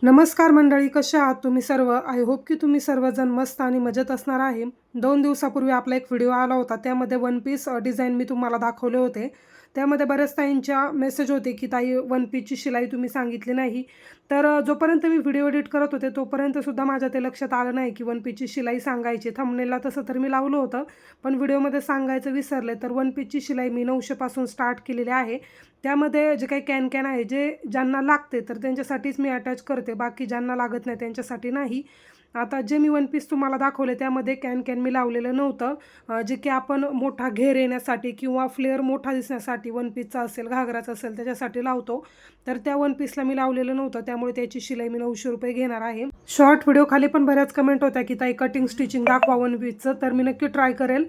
नमस्कार मंडळी, कशा आहात तुम्ही सर्व? आय होप की तुम्ही सर्वजण मस्त आणि मजेत असणार आहे. 2 दिवसापूर्वी आपला एक व्हिडिओ आला होता. त्यामध्ये वन पीस डिझाईन मी तुम्हाला दाखवले होते. त्यामध्ये बऱ्याच ताईंच्या मेसेज होते की ताई वन पीसची शिलाई तुम्ही सांगितली नाही. तर जोपर्यंत मी व्हिडिओ एडिट करत होते तोपर्यंत सुद्धा माझ्या ते लक्षात आलं नाही की वन पीसची शिलाई सांगायची. थंबनेलला तसं तर मी लावलं होतं, पण व्हिडिओमध्ये सांगायचं विसरले. तर वन पीसची शिलाई मी 900 पासून स्टार्ट केलेली आहे. त्यामध्ये जे काही कॅन आहे, जे ज्यांना लागते तर त्यांच्यासाठीच मी अटॅच करते, बाकी ज्यांना लागत नाही त्यांच्यासाठी नाही. आता जे मी वन पीस तुम्हाला दाखवले त्यामध्ये कॅन मी लावलेलं नव्हतं. जे की आपण मोठा घेर येण्यासाठी किंवा फ्लेअर मोठा दिसण्यासाठी वन पीसचा असेल, घागराचा असेल त्याच्यासाठी लावतो. तर त्या वन पीसला मी लावलेलं नव्हतं, त्यामुळे त्याची शिलाई मी 900 रुपये घेणार आहे. शॉर्ट व्हिडिओ खाली पण बऱ्याच कमेंट होत्या की ताई कटिंग स्टिचिंग दाखवा वन पीसचं, तर मी नक्की ट्राय करेल.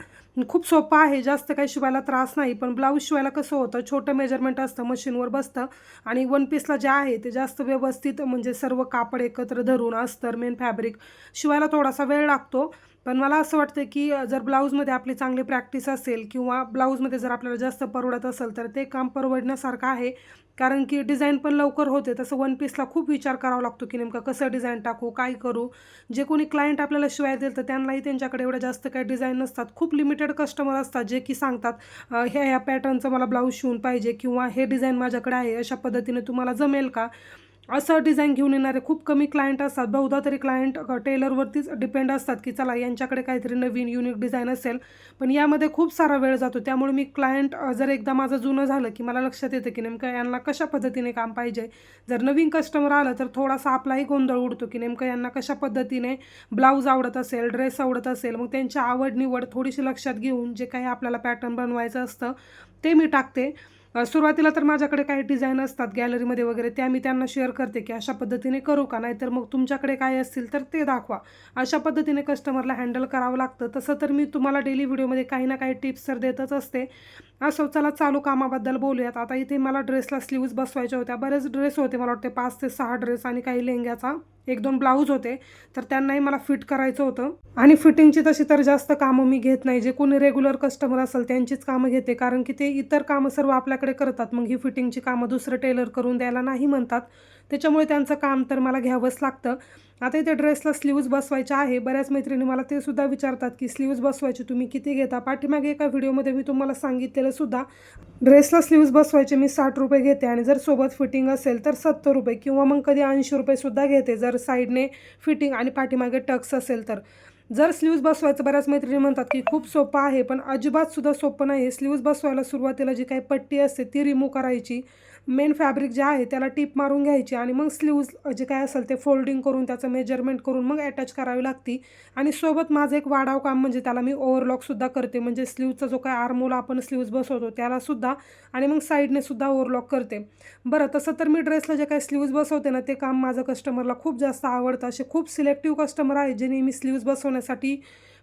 खूप सोपं आहे, जास्त काही शिवायला त्रास नाही. पण ब्लाऊज शिवायला कसं होतं, छोटं मेजरमेंट असतं, मशीनवर बसतं आणि वन पीसला जे आहे ते जास्त व्यवस्थित म्हणजे सर्व कापड एकत्र धरून अस्तर मेन फॅब्रिक शिवायला थोडासा वेळ लागतो. पण मला असं वाटतं की जर ब्लाऊजमध्ये आपली चांगली प्रॅक्टिस असेल किंवा ब्लाऊजमध्ये जर आपल्याला जास्त परवडत असेल तर ते काम परवडण्यासारखं आहे. कारण की डिझाईन पण लवकर होते. तसं वन पीसला खूप विचार करावा लागतो की नेमकं कसं डिझाईन टाकू, काय करू. जे कोणी क्लायंट आपल्याला शिवाय देईल तर त्यांनाही त्यांच्याकडे एवढ्या जास्त काही डिझाईन नसतात. खूप लिमिटेड कस्टमर असतात जे की सांगतात ह्या पॅटर्नचं मला ब्लाऊज शिवून पाहिजे किंवा हे डिझाईन माझ्याकडे आहे, अशा पद्धतीने तुम्हाला जमेल का, असं डिझाईन घेऊन येणारे खूप कमी क्लायंट असतात. बहुधा तरी क्लायंट टेलरवरतीच डिपेंड असतात की चला यांच्याकडे काहीतरी नवीन युनिक डिझाईन असेल. पण यामध्ये खूप सारा वेळ जातो. त्यामुळे मी क्लायंट जर एकदा माझं जुनं झालं की मला लक्षात येतं की नेमकं यांना कशा पद्धतीने काम पाहिजे. जर नवीन कस्टमर आलं तर थोडासा आपलाही गोंधळ उडतो की नेमकं यांना कशा पद्धतीने ब्लाऊज आवडत असेल, ड्रेस आवडत असेल, मग त्यांची आवड निवड थोडीशी लक्षात घेऊन जे काही आपल्याला पॅटर्न बनवायचं असतं ते मी टाकते. सुरुवातीला तर माझ्याकडे काही डिझाईन असतात गॅलरीमध्ये वगैरे, त्या मी त्यांना शेअर करते की अशा पद्धतीने करू का, नाहीतर मग तुमच्याकडे काय असतील तर ते दाखवा. अशा पद्धतीने कस्टमरला हँडल करावं लागतं. तसं तर मी तुम्हाला डेली व्हिडिओमध्ये काही ना काही टिप्स तर देतच असते. असो, चला चालू कामाबद्दल बोलूयात. आता इथे मला ड्रेसला स्लीव्ज बसवायच्या होत्या. बरेच ड्रेस होते, मला वाटते 5 ते 6 ड्रेस आणि काही लेंग्याचा 1-2 ब्लाऊज होते. तर त्यांनाही मला फिट करायचं होतं. आणि फिटिंगची तशी तर जास्त कामं मी घेत नाही. जे कोणी रेग्युलर कस्टमर असेल त्यांचीच कामं घेते, कारण की ते इतर कामं सर्व आपल्याकडे करतात. मग ही फिटिंगची कामं दुसरं टेलर करून द्यायला नाही म्हणतात. त्याच्यामुळे त्यांचं काम तर मला घ्यावंच लागतं. आता इथे ड्रेसला स्लीव्ज बसवायच्या आहे. बऱ्याच मैत्रिणी मला ते सुद्धा विचारतात की स्लीव्ज बसवायची तुम्ही किती घेता. पाठीमागे एका व्हिडिओमध्ये मी तुम्हाला सांगितलेलं सुद्धा, ड्रेसला स्लीव्ज बसवायचे मी 60 रुपये घेते आणि जर सोबत फिटिंग असेल तर 70 रुपये किंवा मग कधी 80 रुपये सुद्धा घेते, जर साईडने फिटिंग आणि पाठीमागे टक्स असेल तर. जर स्लीव्ज बसवायचं, बऱ्याच मैत्रिणी म्हणतात की खूप सोपं आहे, पण अजिबात सुद्धा सोपं नाही आहे. स्लीव्ज बसवायला सुरुवातीला जी काही पट्टी असते ती रिमूव्ह करायची. मेन फॅब्रिक जे आहे त्याला टीप मारून घ्यायची आणि मग स्लीव्ज जे काय असेल ते फोल्डिंग करून त्याचं मेजरमेंट करून मग अटॅच करावी लागती. आणि सोबत माझं एक वाढाव काम म्हणजे त्याला मी ओव्हरलॉकसुद्धा करते. म्हणजे स्लीव्जचा जो काय आर्मोल आपण स्लीव्ज बसवतो त्यालासुद्धा, आणि मग साईडने सुद्धा ओव्हरलॉक करते. बरं, तसं तर मी ड्रेसला जे काही स्लीव्ज बसवते ना ते काम माझं कस्टमरला खूप जास्त आवडतं. असे खूप सिलेक्टिव्ह कस्टमर आहेत जे नेहमी स्लीव्ज बसवण्यासाठी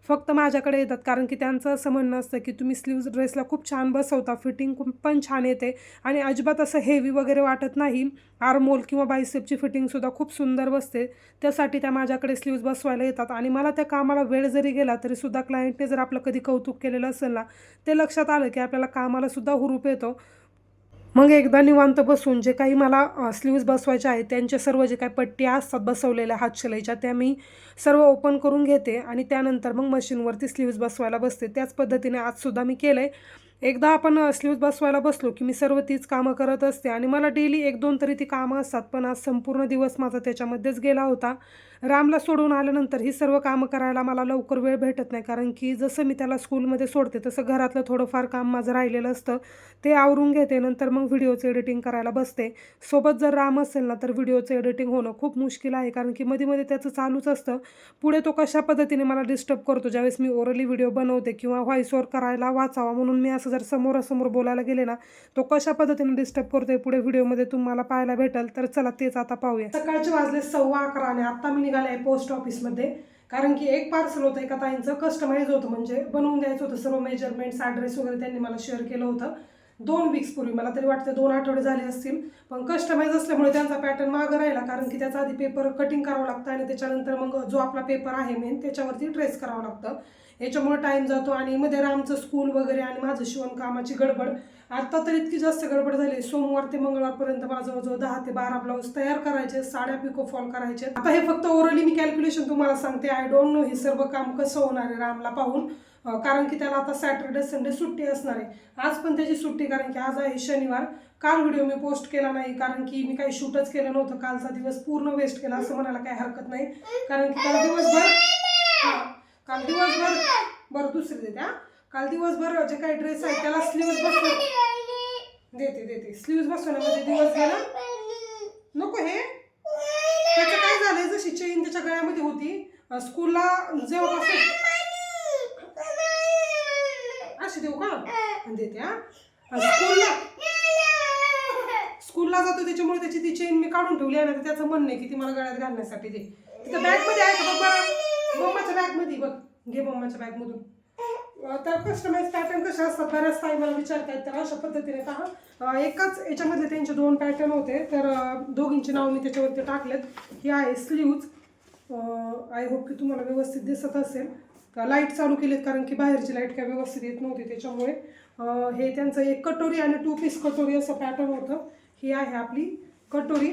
फक्त माझ्याकडे येतात, कारण की त्यांचं असं म्हणणं असतं की तुम्ही स्लीव्ज ड्रेसला खूप छान बसवता, फिटिंग पण छान येते आणि अजिबात असं हेवी वगैरे वाटत नाही. आर्मोल किंवा बायसेपची फिटिंगसुद्धा खूप सुंदर बसते. त्यासाठी त्या माझ्याकडे स्लीव्ज बसवायला येतात आणि मला त्या कामाला वेळ जरी गेला तरीसुद्धा क्लायंटने जर आपलं कधी कौतुक केलेलं असेल ना, ते लक्षात आलं की आपल्याला कामालासुद्धा हुरूप येतो. मग एकदा निवांत बसून जे काही मला स्लीव्ज बसवायचे आहेत त्यांचे सर्व जे काही पट्टी असतात बसवलेल्या हातशिलाईच्या त्या मी सर्व ओपन करून घेते आणि त्यानंतर मग मशीनवरती स्लीव्ज बसवायला बसते. त्याच पद्धतीने आजसुद्धा मी केलं आहे. एकदा आपण स्लीव्ज बसवायला बसलो की मी सर्व तीच कामं करत असते आणि मला डेली 1-2 तरी ती कामं असतात. पण आज संपूर्ण दिवस माझा त्याच्यामध्येच गेला होता. रामला सोडून आल्यानंतर ही सर्व कामं करायला मला लवकर वेळ भेटत नाही, कारण की जसं मी त्याला स्कूलमध्ये सोडते तसं घरातलं थोडंफार काम माझं राहिलेलं असतं, ते आवरून घेते. नंतर मग व्हिडिओचं एडिटिंग करायला बसते. सोबत जर राम असेल ना तर व्हिडिओचं एडिटिंग होणं खूप मुश्किल आहे, कारण की मध्ये त्याचं चालूच असतं. पुढे तो कशा पद्धतीने मला डिस्टर्ब करतो ज्यावेळेस मी ओरली व्हिडिओ बनवते किंवा व्हॉइस ओव्हर करायला वाचावा म्हणून मी असं जर समोरासमोर बोलायला गेले ना, तो कशा पद्धतीने डिस्टर्ब करतोय पुढे व्हिडिओमध्ये तुम्हाला पाहायला भेटेल. तर चला तेच आता पाहूया. सकाळचे वाजले 11:15 आणि आता मी निघाले आहे पोस्ट ऑफिसमध्ये, कारण की एक पार्सल होतं एका ताईंचं, कस्टमाइज होतं, म्हणजे बनवून द्यायचं होतं सर्व मेजरमेंट्स, ॲड्रेस वगैरे त्यांनी मला शेअर केलं होतं 2 वीक्सपूर्वी. मला तरी वाटतं 2 आठवडे झाले असतील. पण कस्टमाइज असल्यामुळे त्यांचा पॅटर्न मागं राहिला, कारण की त्याचा आधी पेपर कटिंग करावं लागतं आणि त्याच्यानंतर मग जो आपला पेपर आहे मेन त्याच्यावरती ट्रेस करावं लागतं. याच्यामुळे टाईम जातो आणि मध्ये रामचं स्कूल वगैरे आणि माझं शिवणकामाची गडबड आता तर इतकी जास्त गडबड झाली, सोमवार ते मंगळवारपर्यंत मला जवळजवळ 10 ते 12 ब्लाऊज तयार करायचे, साड्या पिको फॉल करायचे. आता हे फक्त ओरली मी कॅल्क्युलेशन तुम्हाला सांगते. आय डोंट नो हे सर्व काम कसं होणार आहे रामला पाहून, कारण की त्याला आता सॅटर्डे संडे सुट्टी असणार आहे. आज पण त्याची सुट्टी, कारण की आज आहे शनिवार. काल व्हिडिओ मी पोस्ट केला नाही कारण की मी काही शूटच केलं नव्हतं. कालचा दिवस पूर्ण वेस्ट केला असं म्हणायला काही हरकत नाही, कारण की काल दिवसभर बरं दुसरी देते. काल दिवसभर जे काही ड्रेस आहे त्याला स्लीव्ज देते स्लीव्ज बसवण्यामध्ये दिवस गेला. नको हे, त्याचं काय झालंय, जशी चेन त्याच्या गळ्यामध्ये होती स्कूलला जेव्हापासून अशी देऊ का देते. स्कूलला जातो त्याच्यामुळे त्याची ती चेन मी काढून ठेवली आहे ना, तर त्याचं म्हणणं आहे की ती मला गळ्यात घालण्यासाठी दे. तिथं बॅगमध्ये आहे का बघ बरं, मम्माच्या बॅगमध्ये बघ, घे मम्माच्या बॅगमधून. तर कस्टमाइज पॅटर्न कसे असतात बऱ्याच ताई मला विचारतायत, तर अशा पद्धतीने पहा. एकाच याच्यामधले त्यांचे 2 पॅटर्न होते, तर दोघींची नाव मी त्याच्यावरती टाकलेत. ही आहे स्लीव्ज. आय होप की तुम्हाला व्यवस्थित दिसत असेल. लाईट चालू केलीत कारण की बाहेरची लाईट काय व्यवस्थित येत नव्हती त्याच्यामुळे. हे त्यांचं एक कटोरी आणि 2 पीस कटोरी असं पॅटर्न होतं. ही आहे आपली कटोरी.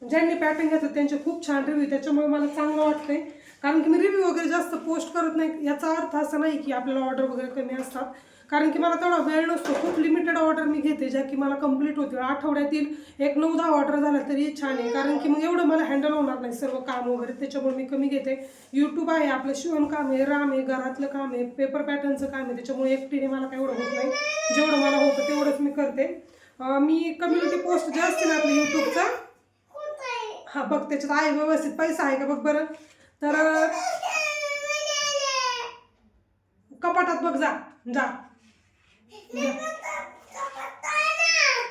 ज्यांनी पॅटर्न घेतलं त्यांचे खूप छान रिव्ह्यू, त्याच्यामुळे मला चांगलं वाटतंय. कारण की मी रिव्ह्यू वगैरे जास्त पोस्ट करत नाही. याचा अर्थ असा नाही की आपल्याला ऑर्डर वगैरे कमी असतात, कारण की मला तेवढा वेळ नसतो. खूप लिमिटेड ऑर्डर मी घेते ज्या की मला कंप्लीट होतील. आठवड्यातील एक 9-10 ऑर्डर झाल्या तरी छान आहे, कारण की मग एवढं मला हँडल होणार नाही सर्व काम वगैरे, त्याच्यामुळे मी कमी घेते. यूट्यूब आहे, आपलं शिवणकाम आहे, राम आहे, घरातलं काम आहे, पेपर पॅटर्नचं काम आहे, त्याच्यामुळे एकटीने मला काही एवढं होत नाही. जेवढं मला होतं तेवढंच मी करते. मी कम्युनिटी पोस्ट जे असते ना आपलं यूट्यूबचा, हां बघ त्याच्यात आहे व्यवस्थित पैसा आहे का बघ बरं. तर कपाटात बघ, जा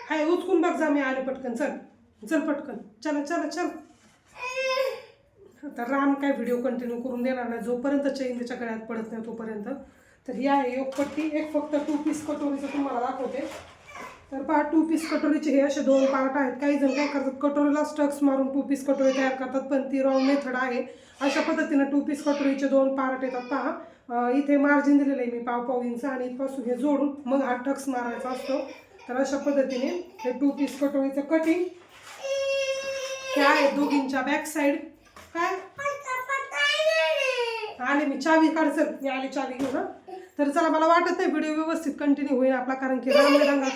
हाय उचकून बघ, जा मी आले पटकन, चल पटकन, चल. तर राम काय व्हिडिओ कंटिन्यू करून देणार नाही जोपर्यंत चेन त्याच्या गळ्यात पडत नाही तोपर्यंत. तर ही आहे एक पट्टी. एक फक्त 2 पीस कटोरीचं तुम्हाला दाखवते. तर पहा 2 पीस कटोरीचे हे असे 2 पार्ट आहेत. काही जण काय करतात, कटोरीला स्टक्स मारून 2 पीस कटोरी तयार करतात, पण ती रॉंग मेथड आहे. अशा पद्धतीने 2 पीस कटोरीचे 2 पार्ट येतात. पहा इथे मार्जिन दिलेलं आहे मी 1.5 इंच, आणि इथपासून हे जोडून मग हा टक्स मारायचा असतो. तर अशा पद्धतीने हे 2 पीस कटोरीचं कटिंग. हे आहे दोघींच्या बॅक साईड. काय आले मी, चावी काढ, चल मी आले चावी घेऊन. तर चला, मला वाटत नाही व्हिडिओ व्यवस्थित कंटिन्यू होईल आपला, कारण की राम रंगा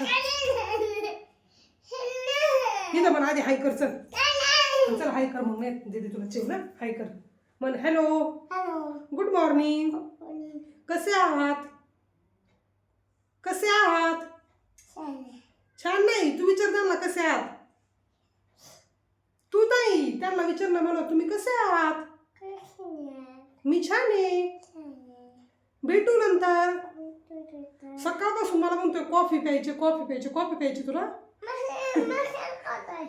इथं पण आधी हाय कर, चल हाय कर, मग मी देते तुला चेन ना. हाय कर म्हण, हॅलो, गुड मॉर्निंग, कसे आहात? छान नाही, तू विचार त्यांना कसे आहात. तू नाही, त्यांना विचार ना, म्हणा तुम्ही कसे आहात. मी छान आहे, भेटू नंतर. सकाळपासून मला म्हणतोय कॉफी प्यायची तुला.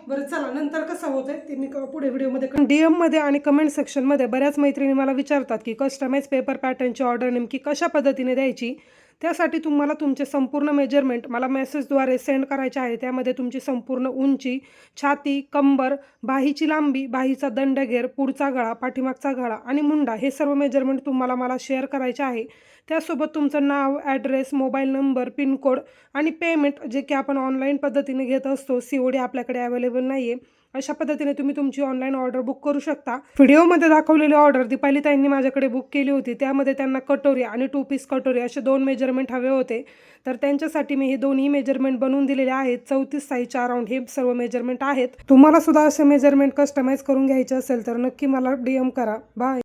बरं चला, नंतर कसं होतंय ते मी पुढे व्हिडिओमध्ये. DM मध्ये आणि कमेंट सेक्शनमध्ये बऱ्याच मैत्रिणी मला विचारतात की कस्टमाइज पेपर पॅटर्नची ऑर्डर नेमकी कशा पद्धतीने द्यायची. त्यासाठी तुम्हाला तुमचे संपूर्ण मेजरमेंट मला मेसेजद्वारे सेंड करायचे आहे. त्यामध्ये तुमची संपूर्ण उंची, छाती, कंबर, बाहीची लांबी, बाहीचा दंडघेर, पुढचा गळा, पाठीमागचा गळा आणि मुंडा हे सर्व मेजरमेंट तुम्हाला मला शेअर करायचे आहे. त्यासोबत तुमचं नाव, ॲड्रेस, मोबाईल नंबर, पिनकोड आणि पेमेंट, जे की आपण ऑनलाईन पद्धतीने घेत असतो. COD आपल्याकडे अवेलेबल नाही आहे. अशा पद्धतीने तुम्ही तुमची ऑनलाईन ऑर्डर बुक करू शकता. व्हिडिओमध्ये दाखवलेली ऑर्डर दीपाली ताईंनी माझ्याकडे बुक केली होती. त्यामध्ये त्यांना कटोरी आणि 2 पीस कटोरी असे 2 मेजरमेंट हवे होते. तर त्यांच्यासाठी मी हे दोन्ही मेजरमेंट बनवून दिलेले आहेत. 34 साईजच्या अराउंड हे सर्व मेजरमेंट आहेत. तुम्हाला सुद्धा असे मेजरमेंट कस्टमाइज करून घ्यायचे असेल तर नक्की मला DM करा. बाय.